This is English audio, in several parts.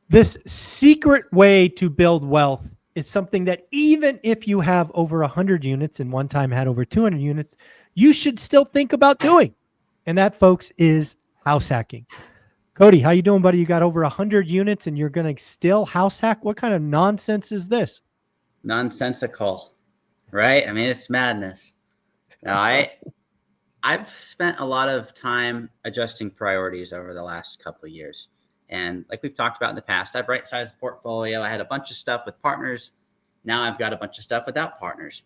This secret way to build wealth is something that even if you have over 100 units and one time had over 200 units, you should still think about doing. And that, folks, is house hacking. Cody, how you doing, buddy? You got over 100 units and you're going to still house hack? What kind of nonsense is this? Nonsensical, right? I mean, it's madness. Now, I've spent a lot of time adjusting priorities over the last couple of years. And like we've talked about in the past, I've right-sized the portfolio. I had a bunch of stuff with partners. Now I've got a bunch of stuff without partners.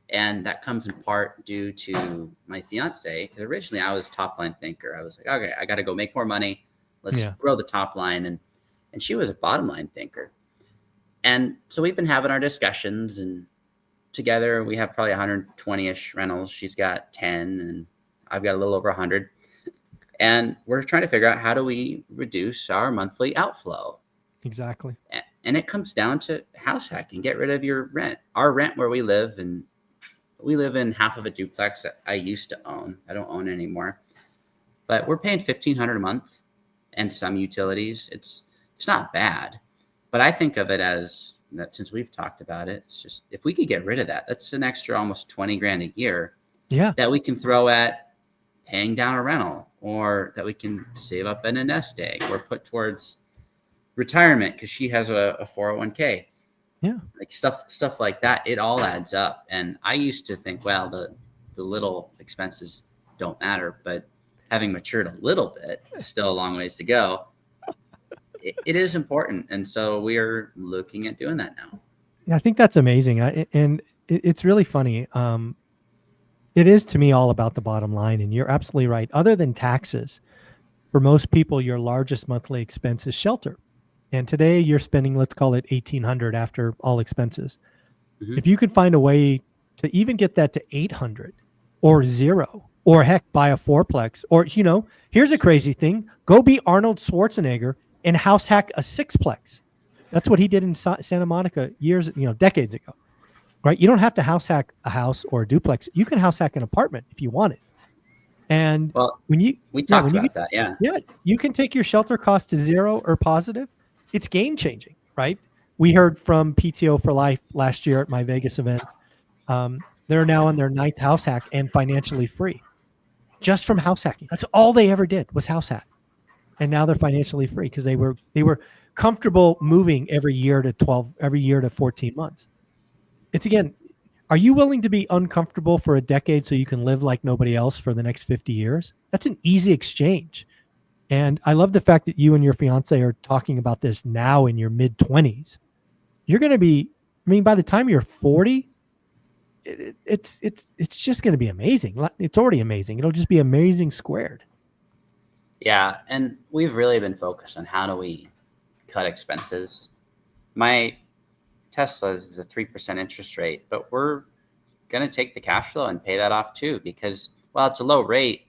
And that comes in part due to my fiance. Because originally I was top line thinker. I was like, okay, I got to go make more money. Let's grow the top line. And she was a bottom line thinker. And so we've been having our discussions, and together we have probably 120-ish rentals. She's got 10 and I've got a little over 100. And we're trying to figure out, how do we reduce our monthly outflow? Exactly. And it comes down to house hacking. Get rid of your rent. Our rent where we live, and we live in half of a duplex that I used to own. I don't own it anymore. But we're paying $1,500 a month and some utilities. It's not bad. But I think of it as that, since we've talked about it, it's just, if we could get rid of that, that's an extra almost $20,000 a year that we can throw at paying down a rental, or that we can save up in a nest egg or put towards retirement because she has a 401k. Yeah. Like stuff like that. It all adds up. And I used to think, well, the little expenses don't matter, but having matured a little bit, still a long ways to go. It is important. And so we are looking at doing that now. Yeah, I think that's amazing. And it's really funny. It is, to me, all about the bottom line. And you're absolutely right. Other than taxes, for most people, your largest monthly expense is shelter. And today you're spending, let's call it $1,800 after all expenses. Mm-hmm. If you could find a way to even get that to $800 or $0, or heck, buy a fourplex, or, here's a crazy thing. Go be Arnold Schwarzenegger and house hack a sixplex. That's what he did in Santa Monica decades ago. Right? You don't have to house hack a house or a duplex. You can house hack an apartment if you want it. And we talked about that. Yeah, you can take your shelter cost to $0 or positive. It's game changing, right? We heard from PTO for Life last year at my Vegas event. They're now on their 9th house hack and financially free, just from house hacking. That's all they ever did was house hack, and now they're financially free because they were comfortable moving every year to 14 months. It's, again, are you willing to be uncomfortable for a decade so you can live like nobody else for the next 50 years? That's an easy exchange. And I love the fact that you and your fiance are talking about this now in your mid-20s. You're going to be, by the time you're 40, it's just going to be amazing. It's already amazing. It'll just be amazing squared. Yeah, and we've really been focused on how do we cut expenses. My Tesla is a 3% interest rate, but we're going to take the cash flow and pay that off too, because while it's a low rate,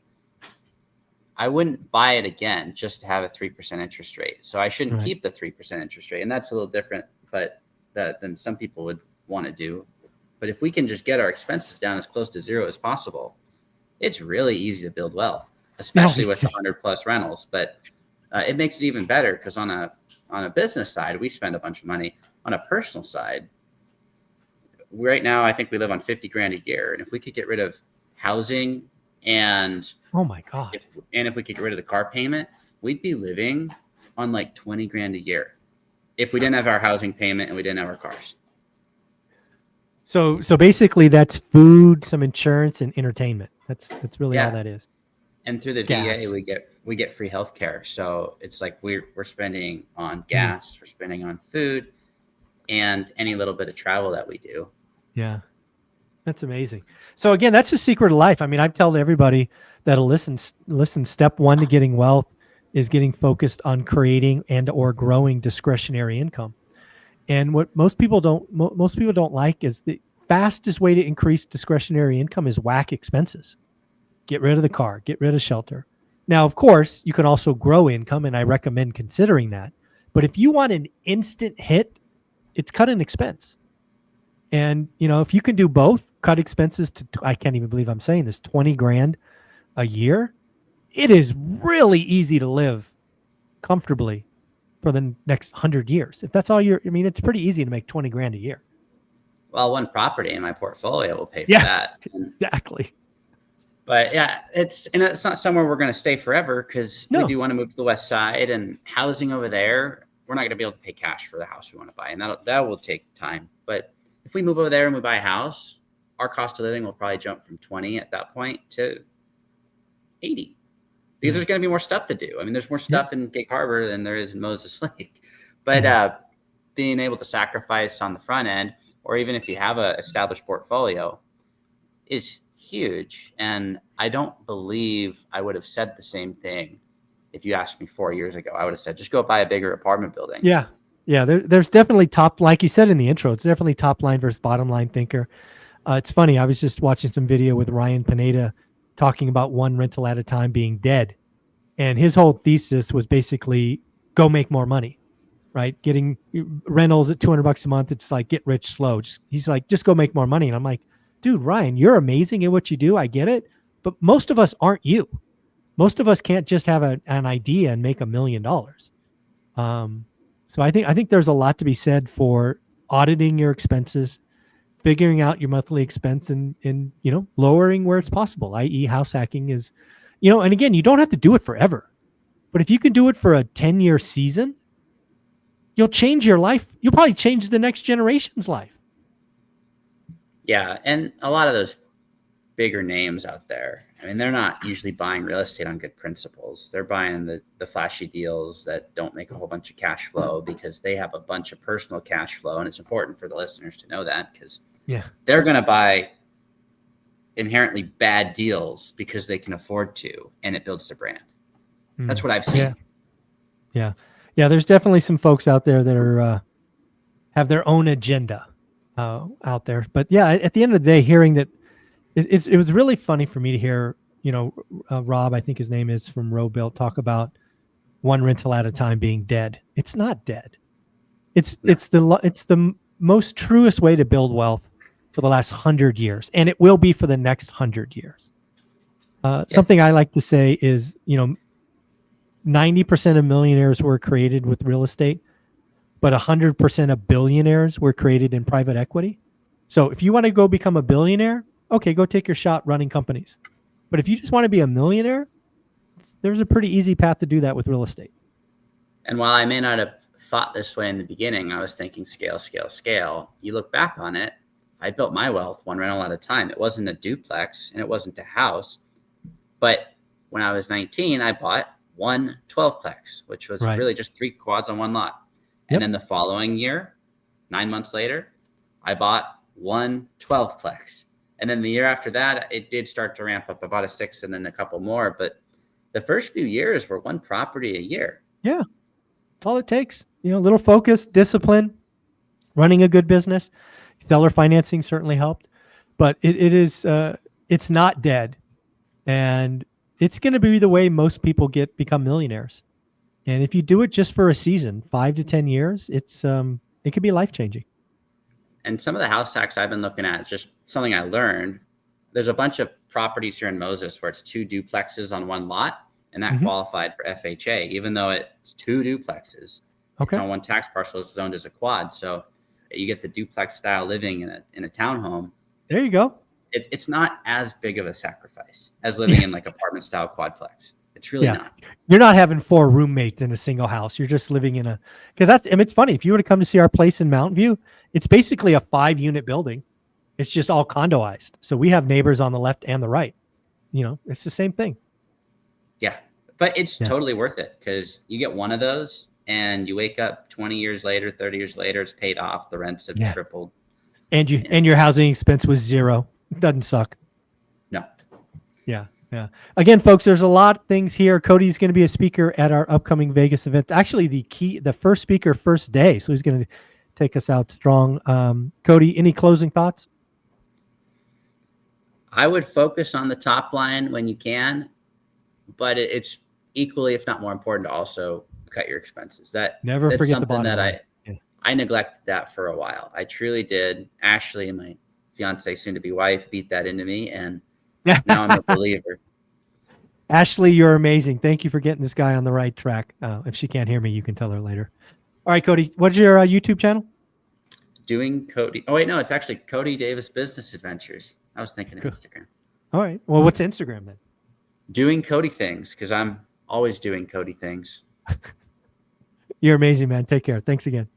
I wouldn't buy it again just to have a 3% interest rate. So I shouldn't keep the 3% interest rate. And that's a little different, but than some people would want to do. But if we can just get our expenses down as close to $0 as possible, it's really easy to build wealth, especially with 100 plus rentals. But it makes it even better because on a business side, we spend a bunch of money. On a personal side, right now, I think we live on $50,000 a year. And if we could get rid of housing and oh my God, if we could get rid of the car payment, we'd be living on like $20,000 a year if we didn't have our housing payment and we didn't have our cars. So basically that's food, some insurance, and entertainment. That's really all that is. And through the VA, we get free healthcare. So it's like we're spending on gas, we're spending on food, and any little bit of travel that we do. Yeah, that's amazing. So again, that's the secret of life. I tell everybody that'll listen. Step one to getting wealth is getting focused on creating and or growing discretionary income. And what most people don't like is the fastest way to increase discretionary income is whack expenses. Get rid of the car, get rid of shelter. Now, of course, you can also grow income, and I recommend considering that. But if you want an instant hit, it's cut an expense. And, if you can do both, cut expenses to, I can't even believe I'm saying this, $20,000 a year, it is really easy to live comfortably for the next 100 years. If that's all it's pretty easy to make 20 grand a year. Well, one property in my portfolio will pay for Yeah, that. exactly. But yeah, it's not somewhere we're going to stay forever, because we No. do want to move to the west side, and housing over there, we're not going to be able to pay cash for the house we want to buy, and that will take time. But if we move over there and we buy a house, our cost of living will probably jump from 20 at that point to 80, because there's going to be more stuff to do. I mean, there's more stuff in Gig Harbor than there is in Moses Lake. But being able to sacrifice on the front end, or even if you have a established portfolio, is huge. And I don't believe I would have said the same thing if you asked me 4 years ago. I would have said, just go buy a bigger apartment building. Yeah. There's definitely like you said in the intro, it's definitely top line versus bottom line thinker. It's funny. I was just watching some video with Ryan Pineda talking about one rental at a time being dead. And his whole thesis was basically go make more money, right? Getting rentals at $200 a month. It's like, get rich slow. He's like, just go make more money. And I'm like, dude, Ryan, you're amazing at what you do. I get it. But most of us aren't you. Most of us can't just have an idea and make $1 million. So I think there's a lot to be said for auditing your expenses, figuring out your monthly expense, and lowering where it's possible, i.e. house hacking is, and again, you don't have to do it forever, but if you can do it for a 10-year season, you'll change your life. You'll probably change the next generation's life. Yeah. And a lot of those bigger names out there, I mean, they're not usually buying real estate on good principles. They're buying the flashy deals that don't make a whole bunch of cash flow, because they have a bunch of personal cash flow. And it's important for the listeners to know that, because they're going to buy inherently bad deals because they can afford to, and it builds their brand. That's what I've seen. Yeah. There's definitely some folks out there that are have their own agenda out there. But yeah, at the end of the day, hearing that, it was really funny for me to hear, Rob, I think his name is, from Robuilt, talk about one rental at a time being dead. It's not dead. It's the most truest way to build wealth for the last 100 years, and it will be for the next 100 years. Something I like to say is, 90% of millionaires were created with real estate, but 100% of billionaires were created in private equity. So if you want to go become a billionaire, okay, go take your shot running companies. But if you just want to be a millionaire, there's a pretty easy path to do that with real estate. And while I may not have thought this way in the beginning, I was thinking scale, scale, scale. You look back on it, I built my wealth one rental at a time. It wasn't a duplex and it wasn't a house. But when I was 19, I bought one 12-plex, which was really just 3 quads on one lot. And then the following year, 9 months later, I bought one 12-plex. And then the year after that, it did start to ramp up. I bought a 6 and then a couple more. But the first few years were one property a year. Yeah. That's all it takes. A little focus, discipline, running a good business. Seller financing certainly helped. But it's not dead. And it's going to be the way most people become millionaires. And if you do it just for a season, 5 to 10 years, it could be life-changing. And some of the house hacks I've been looking at, just something I learned. There's a bunch of properties here in Moses where it's 2 duplexes on one lot, and that qualified for FHA, even though it's 2 duplexes. Okay. It's on one tax parcel. It's zoned as a quad. So you get the duplex style living in a townhome. There you go. It's not as big of a sacrifice as living in like apartment style quadplex. It's really not. You're not having 4 roommates in a single house. You're just living in it's funny. If you were to come to see our place in Mountain View, it's basically a 5-unit building. It's just all condoized. So we have neighbors on the left and the right. It's the same thing. Yeah. But it's totally worth it, because you get one of those and you wake up 20 years later, 30 years later, it's paid off. The rents have tripled. And your housing expense was 0. It doesn't suck. No. Yeah. Again, folks, there's a lot of things here. Cody's going to be a speaker at our upcoming Vegas event. Actually, the first speaker, first day. So he's going to take us out strong. Cody, any closing thoughts? I would focus on the top line when you can, but it's equally, if not more important, to also cut your expenses. That's forget the bottom line. I neglected that for a while. I truly did. Ashley, my fiance, soon to be wife, beat that into me, and now I'm a believer. Ashley, you're amazing. Thank you for getting this guy on the right track. If she can't hear me, you can tell her later. All right, Cody, what's your YouTube channel? Doing Cody. Oh, wait, no, it's actually Cody Davis Business Adventures. I was thinking of Cool. Instagram. All right. Well, what's Instagram then? Doing Cody things, because I'm always doing Cody things. You're amazing, man. Take care. Thanks again.